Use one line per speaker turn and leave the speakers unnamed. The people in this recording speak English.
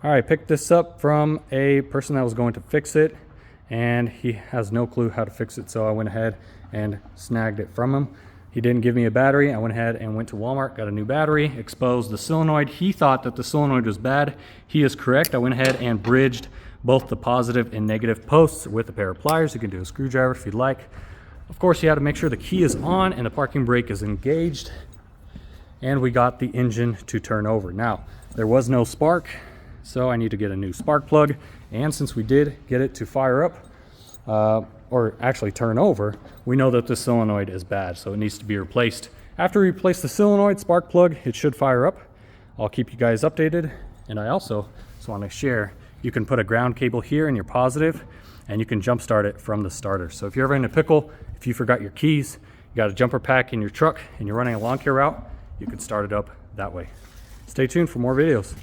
All right, picked this up from a person that was going to fix it, and he has no clue how to fix it, so I went ahead and snagged it from him. He didn't give me a battery. I went ahead and went to Walmart, got a new battery, exposed the solenoid. He thought that the solenoid was bad. He is correct. I went ahead and bridged both the positive and negative posts with a pair of pliers. You can do a screwdriver if you'd like. Of course, you have to make sure the key is on and the parking brake is engaged. And we got the engine to turn over. Now, there was no spark, so I need to get a new spark plug. And since we did get it to fire up, or actually turn over, we know that the solenoid is bad, so it needs to be replaced. After we replace the solenoid, spark plug, it should fire up. I'll keep you guys updated. And I also just want to share, you can put a ground cable here in your positive, and you can jump start it from the starter. So if you're ever in a pickle, if you forgot your keys, you got a jumper pack in your truck, and you're running a lawn care route, you can start it up that way. Stay tuned for more videos.